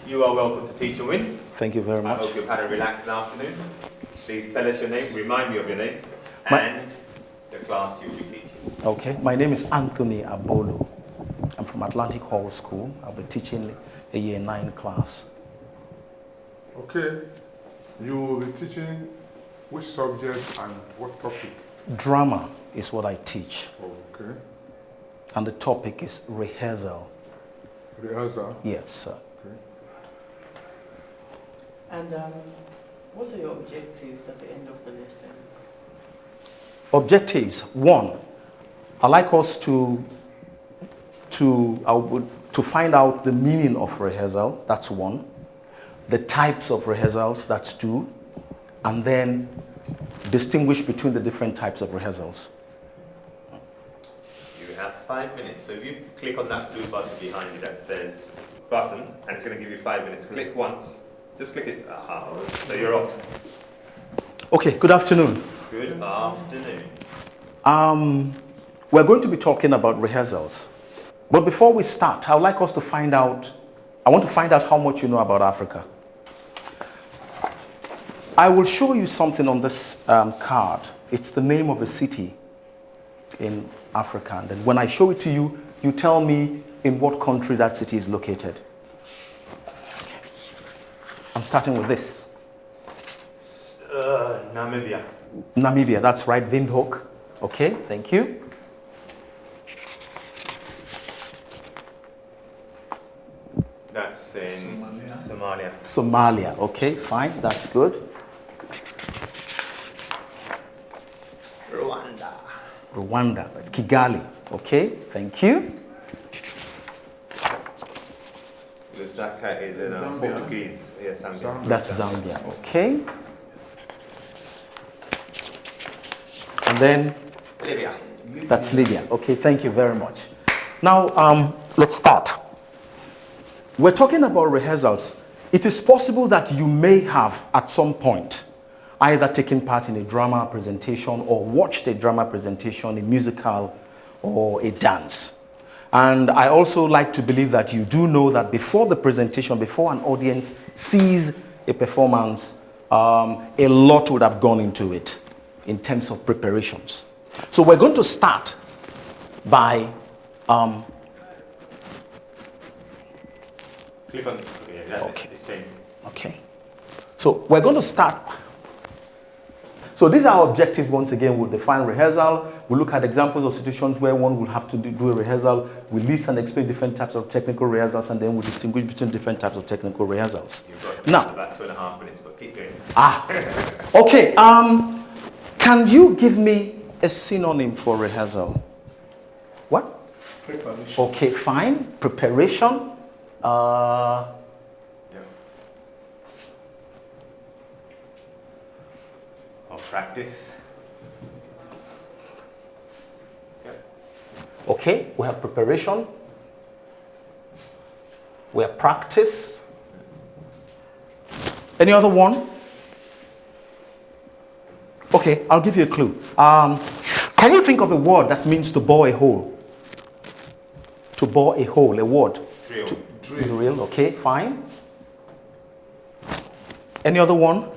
You are welcome to Teach and Win. Thank you very much. I hope you've had a relaxing afternoon. Please tell us your name, remind me of your name, and the class you'll be teaching. Okay, my name is Anthony ABOLO. I'm from Atlantic Hall School. I'll be teaching a Year 9 class. Okay, you will be teaching which subject and what topic? Drama is what I teach. Okay. And the topic is rehearsal. Rehearsal? Yes, sir. Okay. And what are your objectives at the end of the lesson? Objectives. 1, I like us to find out the meaning of rehearsal. That's 1. The types of rehearsals. That's 2. And then distinguish between the different types of rehearsals. You have 5 minutes. So if you click on that blue button behind you that says button, and it's going to give you 5 minutes. Click once. Just click it. Aha. So you're off. Okay, good afternoon. Good afternoon. We're going to be talking about rehearsals. But before we start, I would like us to find out, I want to find out how much you know about Africa. I will show you something on this card. It's the name of a city in Africa. And then when I show it to you, you tell me in what country that city is located. Okay. I'm starting with this. Namibia. Namibia, that's right, Windhoek. Okay, thank you. That's in Somalia. Somalia, okay, fine, that's good. Rwanda. Rwanda, that's Kigali, okay, thank you. Lusaka is in Portuguese. Yes, Zambia. That's Zambia, okay. And then, Libya. that's Libya, okay, thank you very much. Now, let's start. We're talking about rehearsals. It is possible that you may have, at some point, either taken part in a drama presentation or watched a drama presentation, a musical, or a dance. And I also like to believe that you do know that before the presentation, before an audience sees a performance, a lot would have gone into it in terms of preparations. So we're going to start by Click on. Yeah, that's Okay. it. It's changed. okay. So we're going to start. So these are our objectives. Once again, we'll define rehearsal. We'll look at examples of situations where one will have to do a rehearsal. We'll list and explain different types of technical rehearsals, and then we'll distinguish between different types of technical rehearsals. You've got Now, about 2.5 minutes, but keep going. Okay. Can you give me a synonym for rehearsal? What? Preparation. Okay, fine. Preparation. Yeah. Or practice. Yeah. Okay, we have preparation. We have practice. Any other one? Okay, I'll give you a clue. Can you think of a word that means to bore a hole? To bore a hole, a word. Drill. Drill, okay, fine. Any other one?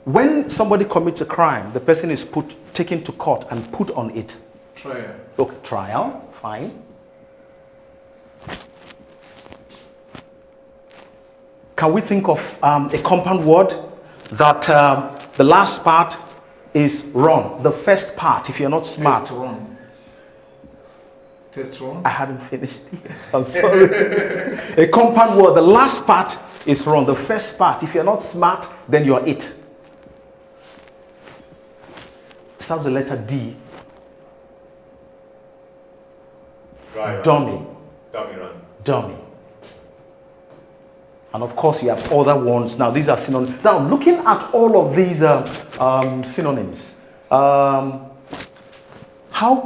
When somebody commits a crime, the person is taken to court and put on it. Trial. Okay, trial, fine. Can we think of a compound word that the last part is run? The first part, if you're not smart. Test run. Test run. I hadn't finished. I'm sorry. A compound word, the last part is run. The first part, if you're not smart, then you're it. Starts with the letter D. Dry run. Dummy. Dummy run. Dummy. And of course, you have other ones. Now, these are synonyms. Now, looking at all of these synonyms, how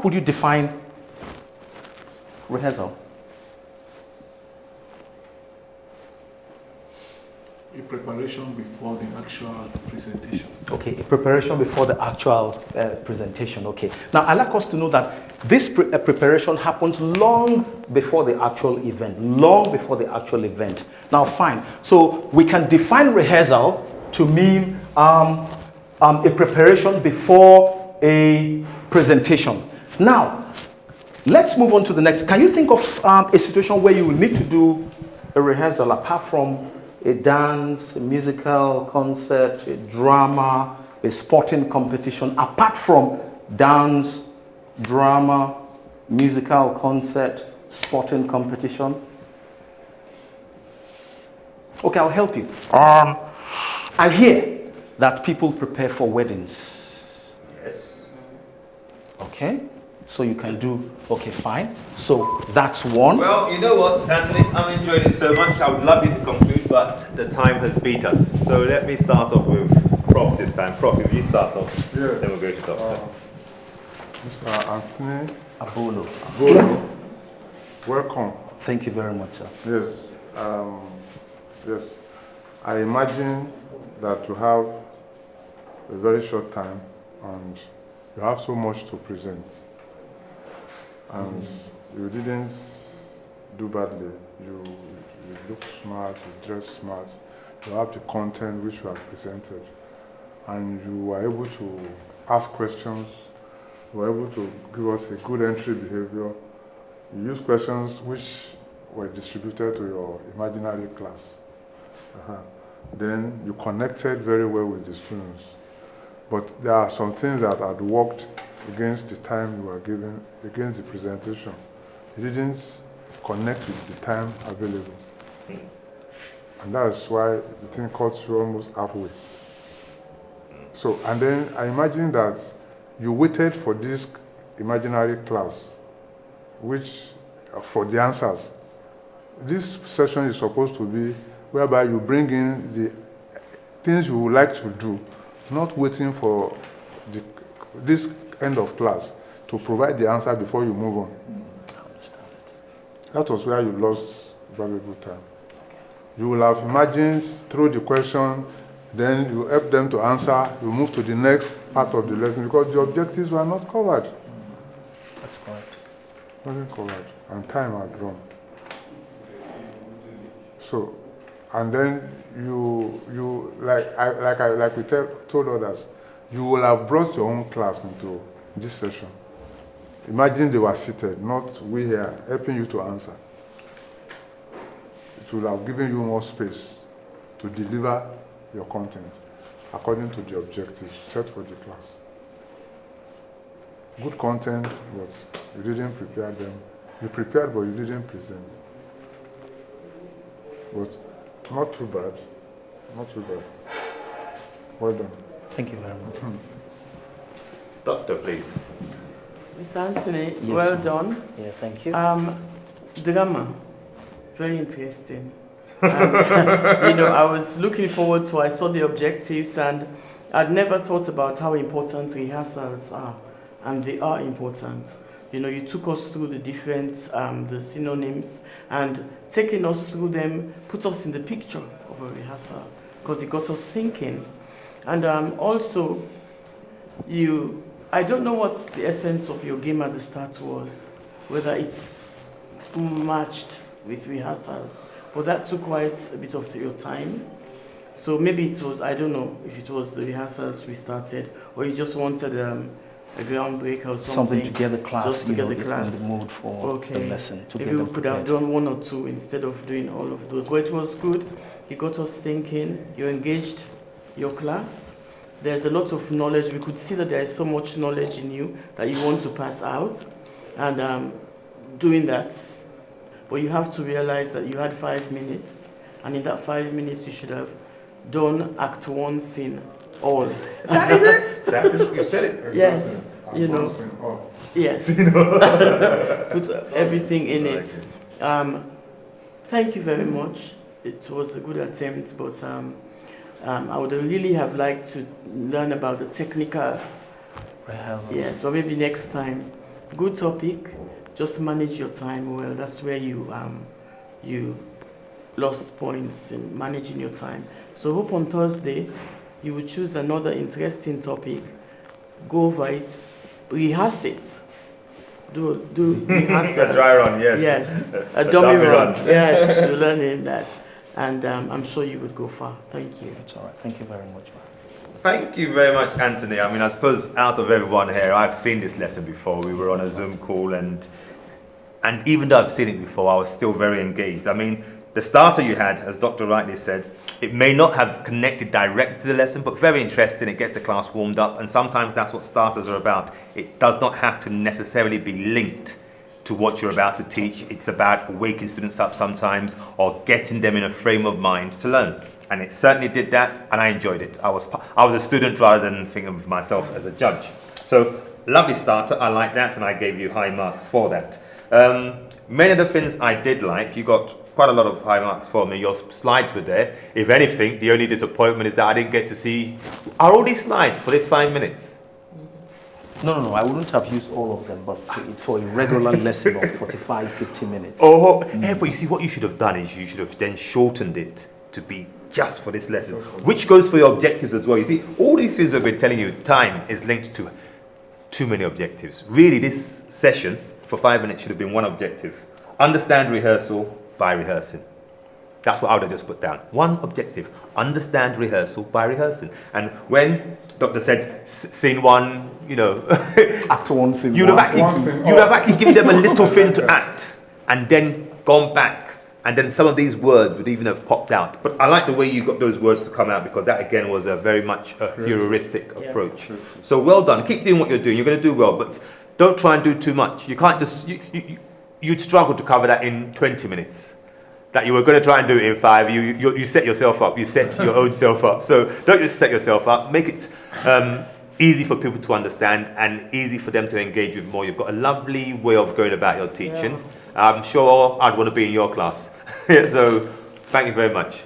would you define rehearsal? a preparation before the actual presentation. Okay, a preparation before the actual presentation. Okay. Now, I'd like us to know that this preparation happens long before the actual event. Long before the actual event. Now, fine. So, we can define rehearsal to mean a preparation before a presentation. Now, let's move on to the next. Can you think of a situation where you will need to do a rehearsal apart from a dance, a musical concert, a drama, a sporting competition, apart from dance, drama, musical concert, sporting competition? Okay, I'll help you. I hear that people prepare for weddings. Yes. Okay, so you can do, okay, fine. So that's one. Well, you know what, Anthony? I'm enjoying it so much. I would love you to conclude, but the time has beat us. So let me start off with Prof this time. Prof, if you start off, Yes. then we'll go to Doctor. Mr. Anthony ABOLO. ABOLO, welcome. Thank you very much, sir. Yes, yes. I imagine that you have a very short time and you have so much to present. And you didn't do badly. You look smart, you dress smart, you have the content which you have presented. And you were able to ask questions, you were able to give us a good entry behavior. You used questions which were distributed to your imaginary class. Then you connected very well with the students. But there are some things that had worked against the time you were given, against the presentation. You didn't connect with the time available. And that's why the thing cut you almost halfway. So, and then I imagine that you waited for this imaginary class, which, for the answers. This session is supposed to be whereby you bring in the things you would like to do, not waiting for this end of class to provide the answer before you move on. I understand it. That was where you lost valuable time. You will have imagined through the question, then you help them to answer, you move to the next part of the lesson because the objectives were not covered. That's correct. Wasn't covered, and time had run. So, and then you like we told others, you will have brought your own class into this session. Imagine they were seated, not we here, helping you to answer. It will have given you more space to deliver your content according to the objectives set for the class. Good content, but you didn't prepare them. You prepared, but you didn't present. But not too bad. Not too bad. Well done. Thank you very much. Doctor, please. Mr. Anthony, Yes, well ma'am. done. Yeah, thank you. Drama, very interesting. And, I was looking forward to, I saw the objectives and I'd never thought about how important rehearsals are, and they are important. You took us through the different, the synonyms, and taking us through them put us in the picture of a rehearsal because it got us thinking. And also, I don't know what the essence of your game at the start was, whether it's matched with rehearsals, but that took quite a bit of your time. So maybe it was, I don't know if it was the rehearsals we started, or you just wanted a groundbreak or something. Something to get the class, just to get the in class. the mood for the lesson, to Maybe get we them could have prepared. done one or two instead of doing all of those. But it was good. You got us thinking. You engaged your class. There's a lot of knowledge. We could see that there is so much knowledge in you that you want to pass out. And doing that, but you have to realize that you had 5 minutes. And in that 5 minutes, you should have done Act 1 scene all. That is it. That is, you said it. Yes. Yes. Put everything in it. Thank you very much. It was a good attempt, but I would really have liked to learn about the technical Rehearsals. Yes, but maybe next time. Good topic. Just manage your time well. That's where you lost points in managing your time. So hope on Thursday you will choose another interesting topic, go over it, rehearse it. Do rehearsals. A dry run, yes. Yes, a A dummy dummy run. run. Yes, you're learning that. And I'm sure you would go far. Thank you. It's all right. Thank you very much, man. Thank you very much, Anthony. I mean, I suppose out of everyone here, I've seen this lesson before. We were on a Zoom call, and even though I've seen it before, I was still very engaged. I mean, the starter you had, as Dr. rightly said, it may not have connected directly to the lesson, but very interesting. It gets the class warmed up, and sometimes that's what starters are about. It does not have to necessarily be linked to what you're about to teach. It's about waking students up sometimes, or getting them in a frame of mind to learn. And it certainly did that, and I enjoyed it. I was a student rather than thinking of myself as a judge. So, lovely starter, I like that, and I gave you high marks for that. Many of the things I did like, you got quite a lot of high marks for me. Your slides were there. If anything, the only disappointment is that I didn't get to see, are all these slides for this 5 minutes? No, I wouldn't have used all of them, but it's for a regular lesson of 45, 50 minutes. Oh, yeah, but you see, what you should have done is you should have then shortened it to be just for this lesson, which goes for your objectives as well. You see, all these things we've been telling you, time is linked to too many objectives. Really, this session for 5 minutes should have been one objective. Understand rehearsal by rehearsing. That's what I would have just put down. One objective. Understand rehearsal by rehearsing. And when Doctor said scene one, you know, Act one, scene you'd one, have actually given them a little thing to act, and then gone back, and then some of these words would even have popped out. But I like the way you got those words to come out, because that again was a very much a heuristic approach. So well done. Keep doing what you're doing. You're going to do well, but don't try and do too much. You can't just you'd struggle to cover that in 20 minutes. That you were going to try and do it in 5. You set yourself up. You set your own self up. So don't just set yourself up. Make it easy for people to understand and easy for them to engage with more. You've got a lovely way of going about your teaching. I'm sure I'd want to be in your class. So thank you very much.